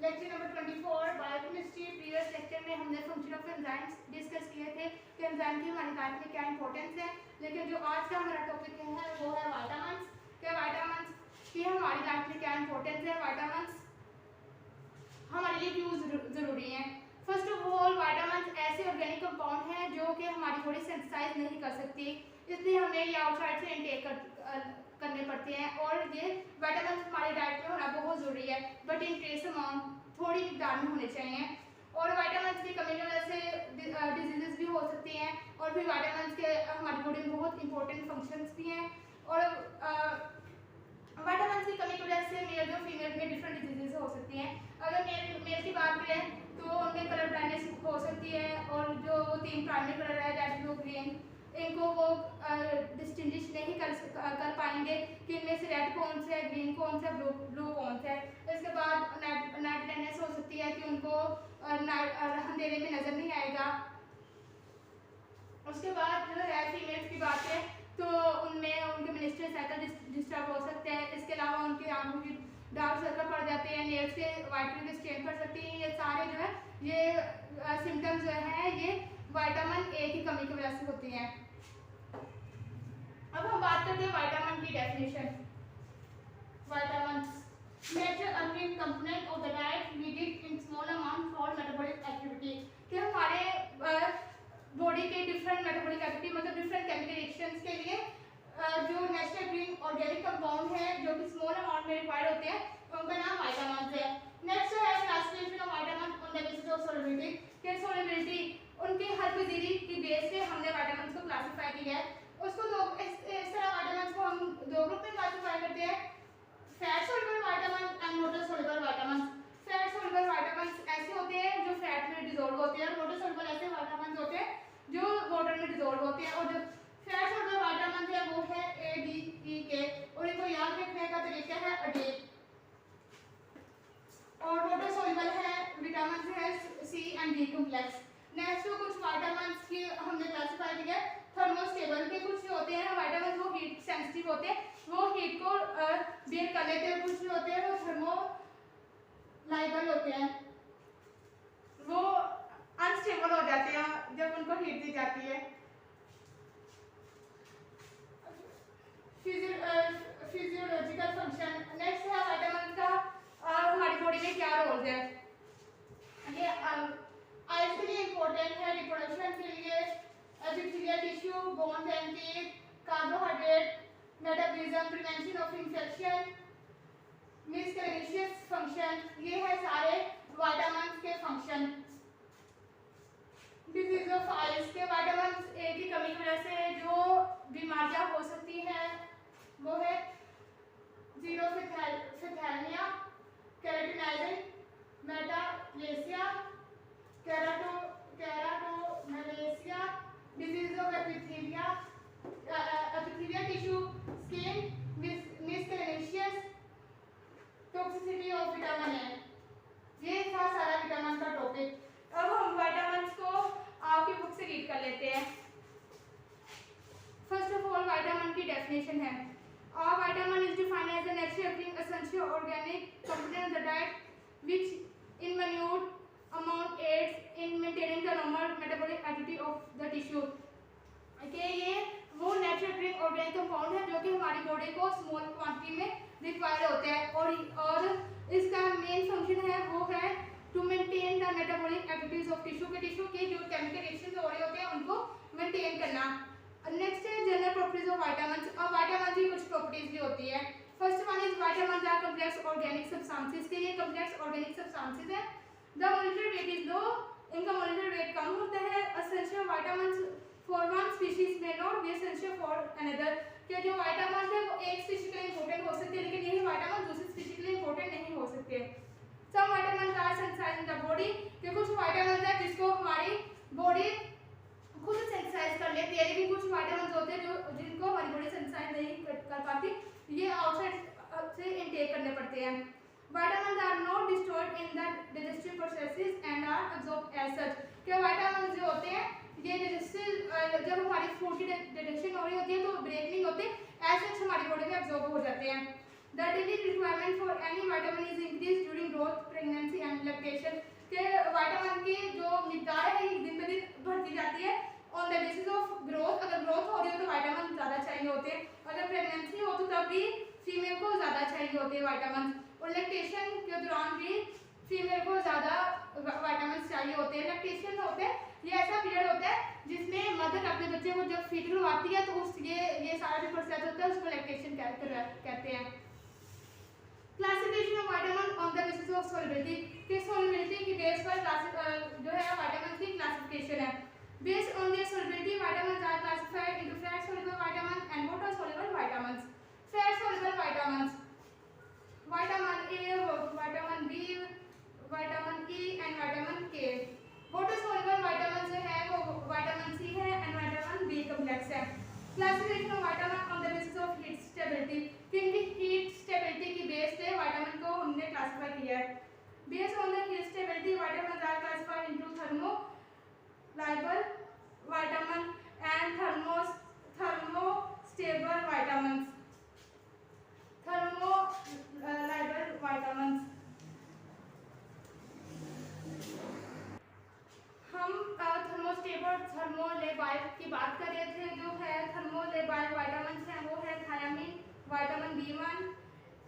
Lecture number 24 biochemistry. Previous lecture में हमने function of enzymes discuss किए थे कि एंजाइम की हमारी लाइफ में क्या इंपॉर्टेंस है। लेकिन जो आज का हमारा टॉपिक है वो है विटामिन्स के विटामिन्स की हमारी लाइफ में क्या इंपॉर्टेंस है, विटामिन्स हमारे लिए क्यों ज़रूरी हैं। फर्स्ट ऑफ ऑल विटामिन्स ऐसे ऑर्गेनिक कंपाउंड हैं जो कि हमारी बॉडी सिंथेसाइज नहीं कर सकती, इसलिए हमें ये आउटसाइड से इनटेक करने पड़ते हैं और ये विटामिन्स हमारे डाइट में होना बहुत ज़रूरी है, बट इन ट्रेस अमाउंट थोड़ी मिकदार में होने चाहिए। और विटामिन्स की कमी की वजह से डिजीजेस भी हो सकती हैं और फिर विटामिन्स के हमारी बॉडी में बहुत इंपॉर्टेंट फंक्शंस भी हैं। और विटामिन्स की कमी की वजह से मेल और फीमेल में डिफरेंट डिजीजेस हो सकती हैं। अगर मेल की बात करें तो उनमें कलर ब्लाइंडनेस हो सकती है और जो 3 प्राइमरी कलर है रेड ब्लू ग्रीन, इनको वो डिस्टिंग्विश नहीं कर पाएंगे कि इनमें से रेड कौन सा है, ग्रीन कौन सा है, ब्लू कौन सा है। इसके बाद नाइट ब्लाइंडनेस हो सकती है कि उनको अंधेरे में नज़र नहीं आएगा। उसके बाद जो है फीमेल्स की बात है तो उनमें उनके मेंस्ट्रुअल साइकिल डिस्टर्ब हो सकते हैं। इसके अलावा उनके आंखों की डार्क सर्कल पड़ जाते हैं, नेल्स के वाइट के स्टेन पड़ सकती हैं। ये सारे जो है ये सिम्टम्स जो है ये विटामिन ए की कमी की वजह से होती हैं। अब हम बात करते हैं विटामिन की definition. Vitamins nature unlink component of the diet needed in small amount for metabolic activity, कि हमारे बॉडी के डिफरेंट मेटाबॉलिक एक्टिविटी मतलब डिफरेंट केमिकल रिएक्शंस के लिए जो नेचुरल ग्रीन ऑर्गेनिक कंपाउंड है जो कि स्मॉल अमाउंट में रिक्वायर्ड होते हैं उनका नाम विटामिन्स है। नेक्स्ट है classification of vitamin on the basis of solubility, कि सॉल्युबिलिटी उनकी हर पजीरी की बेस पे हमने विटामिन्स को क्लासिफाई किया है। उसको इस तरह विटामिन्स को हम दो ग्रुप में क्लासिफाई करते हैं, fat soluble vitamin and water soluble vitamins. Fat soluble vitamins ऐसे होते हैं जो फैट में डिसॉल्व होते हैं और वाटर सॉल्युबल ऐसे विटामिन्स होते हैं जो वाटर में डिसॉल्व होते हैं। और जो फैट सॉल्युबल विटामिन है वो है ए, डी, ई, के और इनको याद रखने का तरीका है अडेप। और वाटर सॉल्युबल है विटामिन है सी एंड डी कॉम्प्लेक्स। नेक्स्ट कुछ विटामिन्स की हमने क्लासिफाई किया है थर्मोस्टेबल के। कुछ होते हैं विटामिन वो हीट सेंसिटिव होते हैं, वो हीट को बेयर कर लेते हैं। कुछ होते हैं वो थर्मोलाइबल होते हैं, वो अनस्टेबल हो जाते हैं जब उनको हीट दी जाती है। Physiological function. नेक्स्ट है विटामिन का हमारी बॉडी में क्या रोल है। ये आइज के लिए इम्पोर्टेंट है, रिप्रोडक्शन के लिए, epithelial tissue, bones and teeth, carbohydrate, metabolism, prevention of infection, miscellaneous function, ये है सारे विटामिन्स के फंक्शन। डिजीज ऑफ आइज के विटामिन ए की कमी की वजह से जो बीमारियां हो सकती हैं वो है xerophthalmia, keratinising, metaplasia, keratomalacia, disease of epithelial tissue, skin, miscellaneous, toxicity of vitamin A. ये था सारा विटामिन का टॉपिक। अब हम विटामिन्स को आपकी बुक से रीड कर लेते हैं। फर्स्ट ऑफ ऑल विटामिन की डेफिनेशन है, a vitamin is defined as a naturally occurring essential organic component of the diet which in minute amount aids in maintaining the normal metabolic activity of the tissue। okay, ये वो natural green organic compound है जो कि हमारी body को small quantity में required होते हैं और इसका मेन फंक्शन है वो है to maintain the metabolic activities of tissue, के टिश्यू के जो केमिकल रिएक्शंस हो रहे होते हैं उनको मेंटेन करना। नेक्स्ट है जनरल प्रॉपर्टीज ऑफ विटामिन्स। अब विटामिन की कुछ प्रॉपर्टीज भी होती है। First one is vitamins are complex organic substances, के ये कॉम्प्लेक्स ऑर्गेनिक सब्सटेंसेस है। The molecular weight is low, इनका मॉलिक्यूलर वेट कम होता है। Essential vitamins for one species may not be essential for another, कि जो विटामिन है वो एक स्पीशीज के लिए इंपॉर्टेंट हो सकते हैं लेकिन यही विटामिन दूसरी स्पीशीज के लिए इंपॉर्टेंट नहीं हो सकते। Some vitamins are synthesised in the body, कि कुछ विटामिन्स है जिसको हमारी बॉडी खुद सिंथेसाइज कर लेती है, लेकिन कुछ विटामिन्स होते हैं जो जिनको हमारी बॉडी सिंथेसाइज नहीं कर पाती, ये आउटसाइड से इनटेक करने पड़ते हैं। Vitamins are not destroyed in the digestive processes and are absorbed as such, कि विटामिन्स जो होते हैं ये डाइजेस्टिव जब हमारी फूड की डाइजेशन हो रही होती है तो ब्रेक नहीं होते, ऐसे हमारी बॉडी में अब्सॉर्ब हो जाते हैं। The daily requirement for any vitamin is increased during growth, pregnancy and classification के विटामिन की जो मिकदार है ये दिन ब दिन बढ़ती जाती है on the basis of growth. अगर ग्रोथ हो रही हो तो विटामिन ज़्यादा चाहिए होते हैं, अगर प्रेगनेंसी हो तो तब भी फीमेल को ज़्यादा चाहिए होते हैं विटामिन, और लैक्टेशन के दौरान भी फीमेल को ज़्यादा विटामिन चाहिए होते हैं। लैक्टेशन होते हैं ये ऐसा पीरियड होता है जिसमें मदर अपने बच्चे को जब फीड करवाती है तो उस ये सारा जो प्रोसेस होता है उसको लैक्टेशन कहते हैं। Classification of vitamin on the basis of solubility, के सॉल्युबिलिटी की बेस पर जो है विटामिन की क्लासिफिकेशन है। Based on their solubility vitamins are classified into fat soluble vitamins and water soluble vitamins. Fat soluble vitamins, vitamin A, vitamin B, vitamin E and vitamin K. water soluble vitamins जो है वो vitamin C है and vitamin B complex है। Classification of vitamin on the basis of heat stability, क्योंकि heat stability की base पे vitamin को हमने क्लासिफाई किया है। Based on the heat stability vitamin are classified into thermolabile vitamin and thermostable vitamins. Thermolabile vitamins, हम thermolabile की बात कर रहे थे। जो है थर्मोलेबाइल विटामिन हैं वो है thiamine, vitamin B1,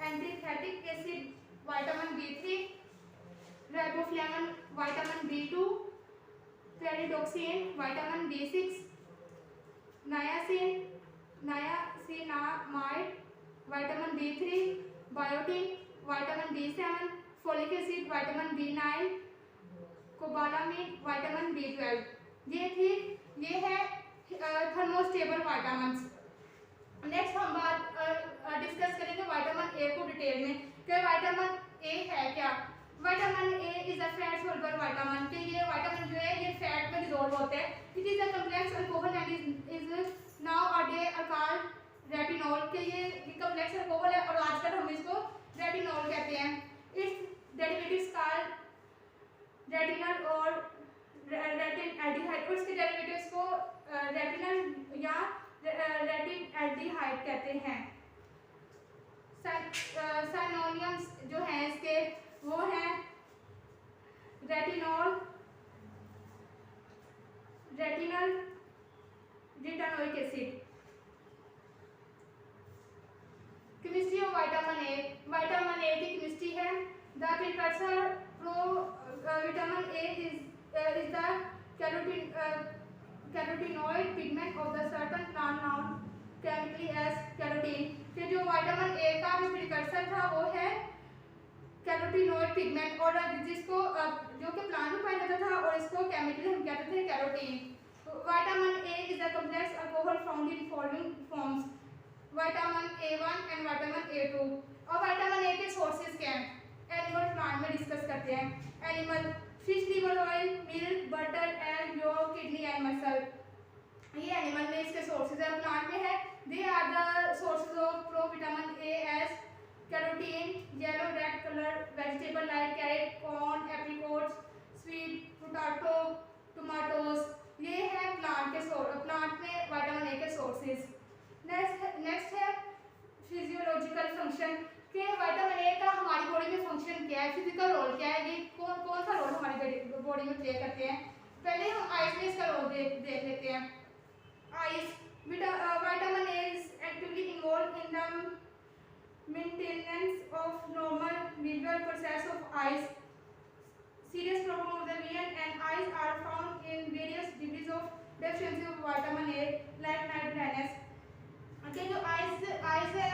pantothenic acid vitamin B3, riboflavin vitamin B2, pyridoxine vitamin B6, niacinamide vitamin B3, biotin vitamin B7, folic acid vitamin B9, cobalamin vitamin B12। ये है थर्मोस्टेबल विटामिन्स। नेक्स्ट हम बात discuss करेंगे vitamin A को detail में कि vitamin A है क्या। Vitamin A is a fat soluble vitamin, कि ये विटामिन जो है ये फैट में डिसॉल्व होते हैं। It is a complex alcohol and is now a day called retinol, कि ये कॉम्प्लेक्स अल्कोहल है और आजकल हम इसको रेटिनॉल कहते हैं। इट्स डेरिवेटिव्स कॉल्ड रेटिनल और रेटिन एल्डिहाइड, उसके डेरिवेटिव्स को रेटिनल या रेटिन एल्डिहाइड कहते हैं। सिनोनिम्स जो हैं इसके वो हैं retinol, retinal, retinoic acid. Chemistry of vitamin A, vitamin A की केमिस्ट्री है the precursor vitamin A is the carotenoid pigment of the certain plant known chemically as carotene, कि जो विटामिन ए का जो प्रिकर्सर था वो है कैरोटीनॉइड पिगमेंट, और जिसको जो कि प्लांट में पाया जाता था और इसको केमिकली हम कहते थे carotene. Vitamin A is a complex alcohol found in following forms, vitamin A1 and vitamin A2। और विटामिन ए के सोर्सेज क्या हैं एनिमल प्लांट में डिस्कस करते हैं। Animal fish liver oil, milk, butter, egg, yolk, kidney and muscle, ये animal में इसके सोर्सेज है। प्लांट में है they are the sources of pro vitamin A as carotene, yellow red colour vegetable like carrot, corn, apricots, sweet potato, tomatoes, ये है plant में vitamin A के सोर्सेज। नेक्स्ट है फिजियोलॉजिकल फंक्शन, कि विटामिन ए का हमारी बॉडी में function क्या है, फिजिकल रोल क्या है, ये कौन सा रोल हमारी बॉडी में प्ले करते हैं। पहले हम आइज में इसका रोल देख लेते हैं। Eyes, vitamin A is actively involve in the maintenance of normal visual process of eyes. Serious problem of the vision and eyes are found in various degrees of deficiency of vitamin A like night blindness. Okay, जो eyes है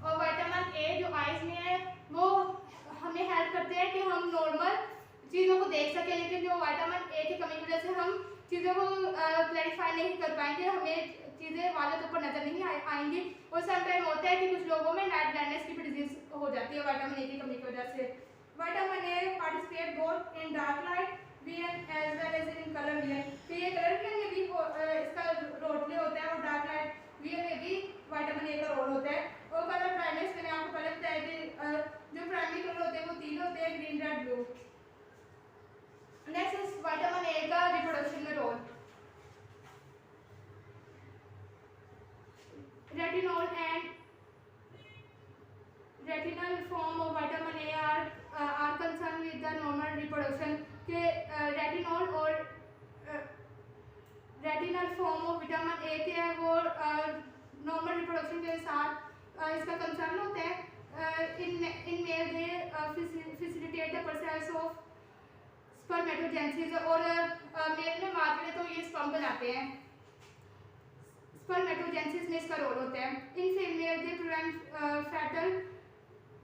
और vitamin A जो eyes में है वो हमें help करते हैं कि हम नॉर्मल चीज़ों को देख सकें, लेकिन जो विटामिन ए की कमी की वजह से हम चीज़ों को क्लैरिफाई नहीं कर पाएंगे, हमें चीज़ें वाले तो ऊपर नजर नहीं आएंगी। और समटाइम होता है कि कुछ लोगों में नाइट ब्लाइंडनेस की भी डिजीज हो जाती है विटामिन ए की कमी की वजह से। Vitamin A participate both in dark light vision as well as in colour vision, तो ये कलर विजन में भी इसका रोल प्ले होता है और डार्क लाइट विजन में भी विटामिन ए का रोल होता है। और कलर ब्लाइंडनेस मैंने आपको पहले बताया कि जो प्राइमरी कलर होते हैं वो 3 होते हैं, green, red, blue. Next is vitamin A का रिप्रोडक्शन में role. Retinol and retinal form of vitamin A are concerned with the normal reproduction retinol और retinal form of vitamin A के वो नॉर्मल रिप्रोडक्शन के साथ इसका कंसर्न होता है। In male they facilitate the process of spermatogenesis, और male में बात करें तो ये स्पर्म बनाते हैं। स्पर्मेटोजेनेसिस में इसका रोल होता है। In female they prevent fatal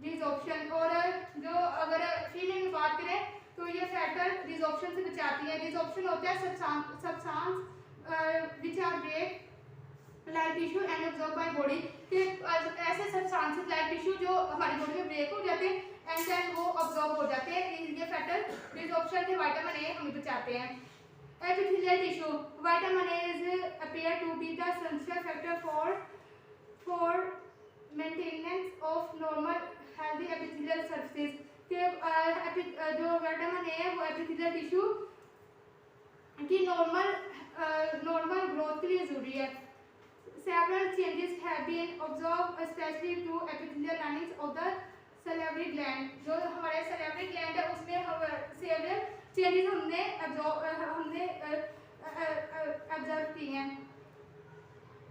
resorption, और जो अगर फीमेल में बात करें तो ये फैटल रिजॉर्प्शन से बचाती है। रिजॉर्प्शन होता है substance which are break like tissue and absorb by body, कि ऐसे सब्सटेंसेस लाइक टिश्यू जो हमारी बॉडी में ब्रेक हो जाते हैं एंड देन वो अब्सॉर्ब हो जाते हैं। ये फैटल रिजॉर्प्शन के विटामिन ए हमें बचाते हैं। Epithelial tissue, vitamin A is appear to be the essential factor for maintenance of normal healthy epithelial surface, के जो विटामिन ए है वो एपिथेलियल टिश्यू की नॉर्मल ग्रोथ के लिए जरूरी है। Several changes have been observed especially to epithelial linings of the salivary gland, जो हमारे salivary gland है उसमें several changes हमने observe की हैं।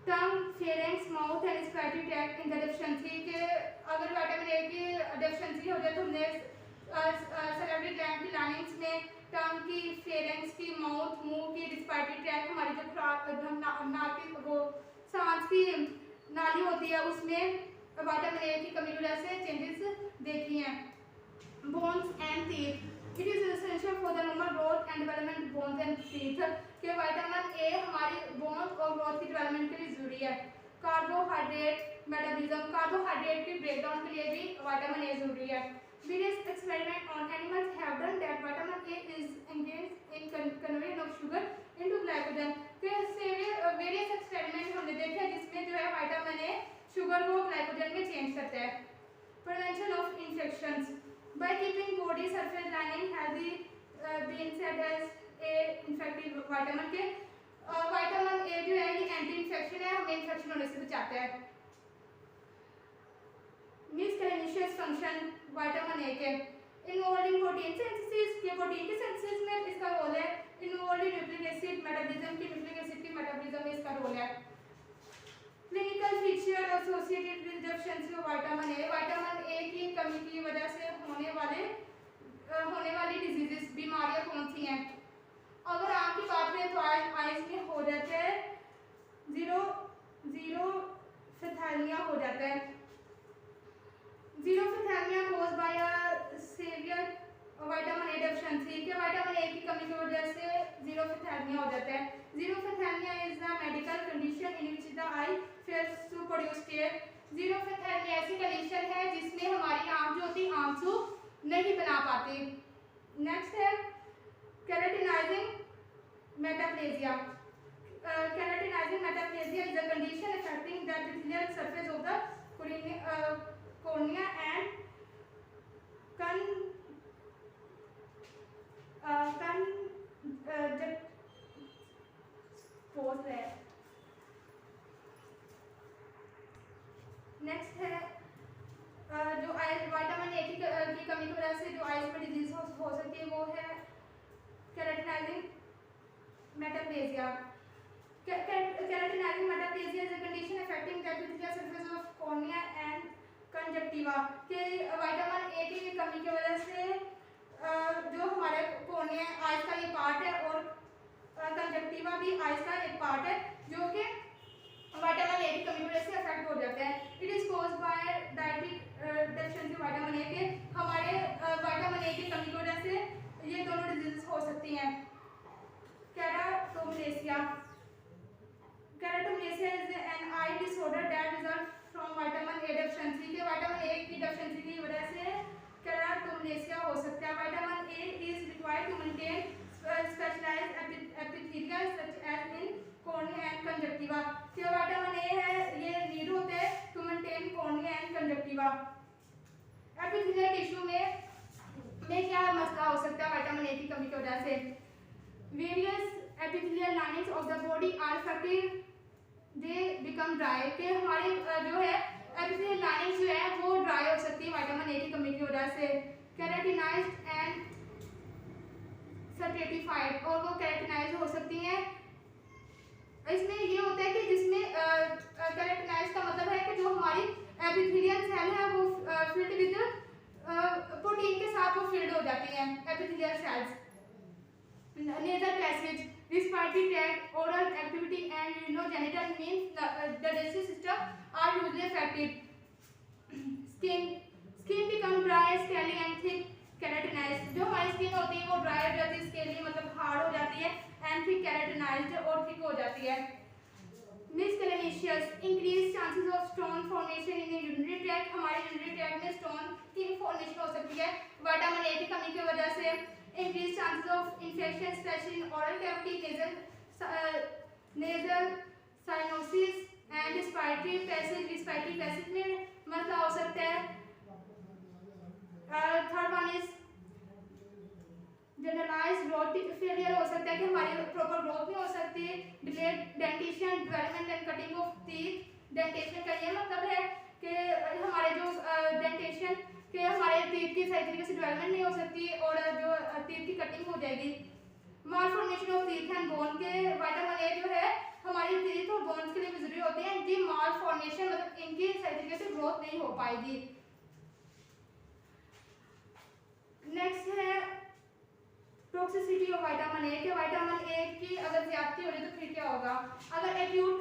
Tongue, pharynx, mouth and respiratory tract in the deficiency, के अगर विटामिन ए की डेफिशिएंसी हो जाए तो हमने salivary gland की लाइनिंग्स में टंग की, फेरेंक्स की, माउथ, मुंह की, रिस्पायरेटरी ट्रैक हमारी जो नाक की वो सांस की नाली होती है उसमें विटामिन ए की कमी की वजह से चेंजेस देखी हैं। Bones and teeth, it is essential for the normal growth and development bones and teeth, के विटामिन ए हमारी बोन्स और ग्रोथ की डेवलपमेंट के लिए जरूरी है। कार्बोहाइड्रेट मेटाबॉलिज्म, कार्बोहाइड्रेट की ब्रेकडाउन के लिए भी विटामिन ए जरूरी है। Various experiments on animals have done that vitamin A is engaged in conversion of sugar into glycogen, के various experiments हमने देखे जिसमें जो है विटामिन ए शुगर को ग्लाइकोजन में चेंज करता है। Prevention of infections, by keeping body surface lining healthy being said as a infective vitamin, के विटामिन ए जो है ये एंटी इन्फेक्शन है, हमें इन्फेक्शन होने से बचाता है। मिसकेलेनिशियस फंक्शन विटामिन ए के, इन्वॉल्व इन प्रोटीन सिंथेसिस, के प्रोटीन की सिंथेसिस में इसका रोल है। Involve in nucleic acid metabolism, की न्यूक्लिक एसिड की मेटाबॉलिज्म में इसका रोल है। Clinical feature associated with deficiency of vitamin A, vitamin A की कमी की वजह से होने वाली डिजीजेस, बीमारियां कौन सी हैं? अगर आँख की बात करें तो आइज में हो जाता है जीरोफिथेलिया हो जाता है। Xerophthalmia caused by a severe vitamin A deficiency, के विटामिन ए की कमी की वजह से जीरोफिथेलिया हो जाता है। Xerophthalmia is a medical condition in which the eye fails to produce tear, xerophthalmia ऐसी कंडीशन है जिसमें हमारी आँख जो होती है आंसू नहीं बना पाती। नेक्स्ट है keratinising metaplasia, keratinising metaplasia is a condition affecting the epithelial surface of the cornea and next है जो विटामिन ए की कमी की वजह से जो आइज में डिजीज हो सकती है वो है keratinising metaplasia. Keratinising metaplasia is a condition affecting the epithelial surface of cornea and conjunctiva, के विटामिन ए की कमी की वजह से जो हमारे कॉर्निया आइज का ये पार्ट है और कंजक्टिवा भी आइज का एक पार्ट है जो कि विटामिन ए की कमी की वजह से अफेक्ट हो जाता है। It is caused by dietary deficiency vitamin A, के हमारे विटामिन ए की कमी की वजह से ये दोनों डिजीज हो सकती हैं। Keratomalacia, keratomalacia is an eye disorder that result from vitamin A deficiency, के विटामिन ए की डेफिशिएंसी की वजह से केराटोमलेसिया हो सकता है। Vitamin A is required to maintain specialised epithelia such as in cornea and conjunctiva, के विटामिन ए है ये नीड होते हैं to maintain cornea and conjunctiva. Epithelial tissue में क्या मसला हो सकता है विटामिन ए की कमी की वजह से? Various epithelial linings of the body are affected, they become dry, के हमारे जो है एपिथेलियल लाइनिंग्स जो है वो ड्राई हो सकती है विटामिन ए की कमी की वजह से। केराटिनाइज्ड एंड स्ट्रेटिफाइड, और हैं epithelial cells. Nasal passage, respiratory tract, oral activity and urinogenital means the digestive system are usually affected. Skin become dry, scaly and thick, keratinized. जो हमारी स्किन होती है वो ड्राई हो जाती है, स्केली मतलब हार्ड हो जाती है, एंड फिर केराटिनाइज्ड और थिक हो जाती है। Miscellaneous, increase chances of stone formation in urinary tract, हमारे यूरिनरी ट्रैक्ट में स्टोन की फॉर्मेशन हो सकती है विटामिन ए की कमी की वजह से। Increase chances of infection specially in oral cavity, nasal sinuses and respiratory passage में मसला हो सकता है। Third one is generalised growth failure, हो सकता है कि हमारी प्रॉपर ग्रोथ नहीं हो सकती। Delayed dentition development and cutting of teeth, dentition का ये मतलब है कि हमारे जो डेंटेशन के हमारे टीथ की सही तरीके से डेवलपमेंट नहीं हो सकती और जो टीथ की कटिंग हो जाएगी। Malformation of teeth and bone, के विटामिन ए जो है हमारी टीथ और बोन्स के लिए भी जरूरी होती है, इनकी मालफॉर्मेशन मतलब इनकी सही तरीके से ग्रोथ नहीं हो पाएगी। नेक्स्ट है टॉक्सिसिटी ऑफ विटामिन ए, के विटामिन ए की अगर ज्यादती हो जाए तो फिर क्या होगा। अगर एक्यूट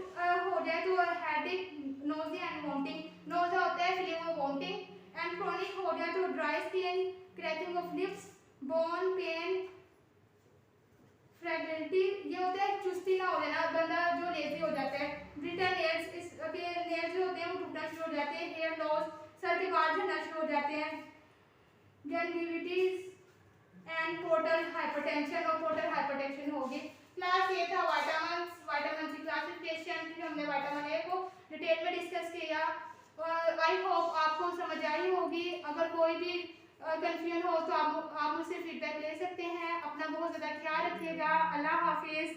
हो जाए तो headache, nausea and vomiting, nausea होता है, feeling of vomiting, and chronic हो जाए तो dry skin, cracking of lips, bone pain, fragility, ये होता है चुस्ती ना हो जाना, बंदा जो लेजी हो जाता है। ब्रिटल नेल्स, इसके नेल्स जो होते हैं वो टूटना शुरू हो जाते हैं। हेयर लॉस, सर के बाल झड़ना शुरू हो जाते हैं। गैंग्रीविटीज एंड पोर्टल हाइपरटेंशन, और पोर्टल हाइपरटेंशन होगी। क्लास ये था विटामिन की क्लासिफिकेशन, फिर हमने विटामिन ए को डिटेल में डिस्कस किया और आई होप आपको समझ आई होगी। अगर कोई भी कंफ्यूजन हो तो आप मुझसे फीडबैक ले सकते हैं। अपना बहुत ज़्यादा ख्याल रखिएगा। अल्लाह हाफिज़।